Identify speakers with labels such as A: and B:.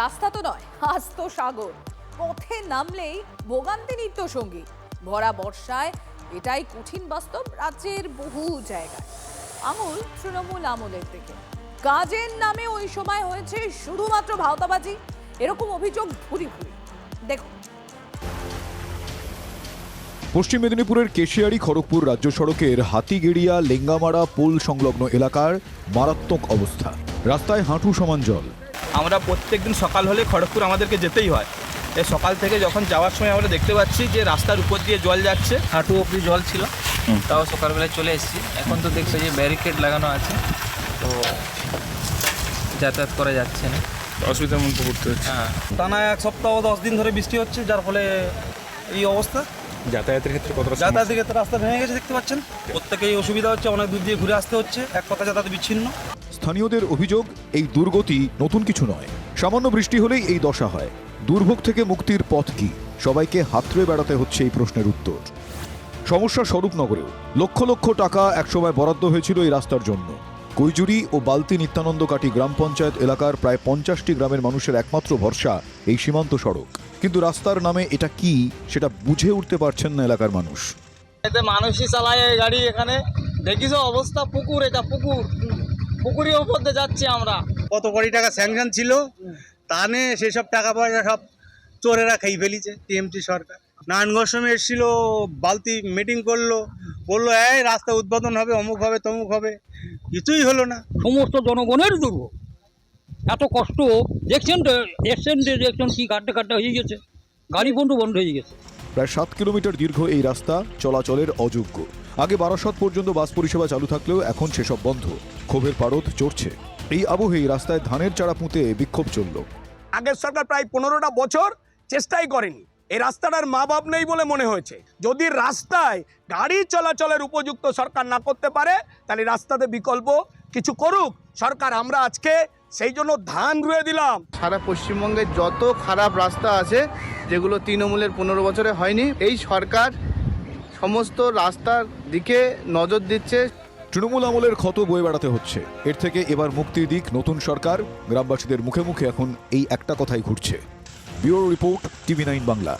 A: রাস্তা তো নয়, আস্ত সাগর। পথে নামলেই ভোগান্তি নিত্য সঙ্গী। ভরা বর্ষায় এটাই কঠিন বাস্তব রাজ্যের বহু জায়গায়। আঙুল তৃণমূল আমলের দিকে। কাজের নামে ওই সময় হয়েছে শুধুমাত্র ভাওতাবাজি, এরকম অভিযোগ ভুরি ভুরি। দেখুন,
B: পশ্চিম মেদিনীপুরের কেশিয়ারি খড়গপুর রাজ্য সড়কের হাতিগেড়িয়া লেঙ্গামারা পোল সংলগ্ন এলাকার মারাত্মক অবস্থা। রাস্তায় হাঁটু সমান জল।
C: আমরা প্রত্যেকদিন সকাল হলে খড়গপুর আমাদেরকে যেতেই হয়। এই সকাল থেকে যখন যাওয়ার সময় আমরা দেখতে পাচ্ছি যে রাস্তার উপর দিয়ে জল যাচ্ছে,
D: হাঁটু অবধি জল ছিল, তাও সকালবেলায় চলে এসেছি। এখন তো দেখছো যে ব্যারিকেড লাগানো আছে, তো যাতায়াত করা যাচ্ছে না,
C: অসুবিধার মধ্যে পড়তে হচ্ছে।
E: টানা 1 সপ্তাহ 10 দিন ধরে বৃষ্টি হচ্ছে, যার ফলে এই অবস্থা।
C: যাতায়াতের ক্ষেত্রে কতটা
E: যাতায়াতের ক্ষেত্রে রাস্তা ভেঙে গেছে, দেখতে পাচ্ছেন। প্রত্যেকেই অসুবিধা হচ্ছে, অনেক দূর দিয়ে ঘুরে আসতে হচ্ছে, এক কথা যাতায়াত বিচ্ছিন্ন।
B: স্থানীয়দের অভিযোগ, এই দুর্গতি নতুন কিছু নয়। সামান্য বৃষ্টি হলেই এই দশা হয়। দুর্ভোগ থেকে মুক্তির পথ কি? সবাইকে হাতড়ে বেড়াতে হচ্ছে এই প্রশ্নের উত্তর। সমস্যা স্বরূপনগরেও লক্ষ লক্ষ টাকা একসময় বরাদ্দ হয়েছিল এই রাস্তার জন্য। কৈজুরি ও বালতি নিত্যানন্দকাটি গ্রাম পঞ্চায়েত এলাকার প্রায় 50টি গ্রামের মানুষের একমাত্র ভরসা এই সীমান্ত সড়ক। কিন্তু রাস্তার নামে এটা কি সেটা বুঝে উঠতে পারছেন না এলাকার মানুষ।
F: এতে মানুষই চালায় এই গাড়ি। এখানে দেখিস অবস্থা, পুকুর, এটা পুকুরের ওপর দিয়ে যাচ্ছি আমরা।
G: কত কোটি টাকা স্যাংশন ছিল, তা নিয়ে সেসব টাকা পয়সা সব চোরেরা খেয়ে ফেলিছে। টিএমসি সরকার নারায়ণগঞ্জ সময় এসেছিল, বালতি মিটিং করলো, বললো এই রাস্তা উদ্বোধন হবে, অমুক হবে তমুক হবে, কিছুই হলো না।
H: সমস্ত জনগণের দুর্ভোগ। এত কষ্ট দেখছেন তো, এসছেন দেখছেন কি কাটতে হয়ে গেছে, গাড়ি বন্ধ হয়ে গেছে।
B: প্রায় 7 কিলোমিটার দীর্ঘ এই রাস্তা চলাচলের অযোগ্য। আগে বারাসত পর্যন্ত বাস পরিষেবা চালু থাকলেও এখন সেসব বন্ধ। ক্ষোভের পারদ চড়ছে। এই আবহেই রাস্তায় ধানের চারা পুঁতে বিক্ষোভ চলল।
I: আগের সরকার প্রায় 15টা বছর চেষ্টাই করেনি। এই রাস্তাটার মা বাপ নেই বলে মনে হয়েছে। যদি রাস্তায় গাড়ি চলাচলের উপযুক্ত সরকার না করতে পারে, তাহলে রাস্তাতে বিকল্প কিছু করুক সরকার। আমরা আজকে সেই জন্য ধান রুয়ে দিলাম।
J: সারা পশ্চিমবঙ্গের যত খারাপ রাস্তা আছে, যেগুলো তৃণমূলের 15 বছরে হয়নি, এই সরকার সমস্ত রাস্তার দিকে নজর দিচ্ছে।
B: তৃণমূল আমলের ক্ষত বয়ে বেড়াতে হচ্ছে। এর থেকে এবার মুক্তির দিক নতুন সরকার। গ্রামবাসীদের মুখে মুখে এখন এই একটা কথাই ঘুরছে। Bureau report, TV9 Bangla.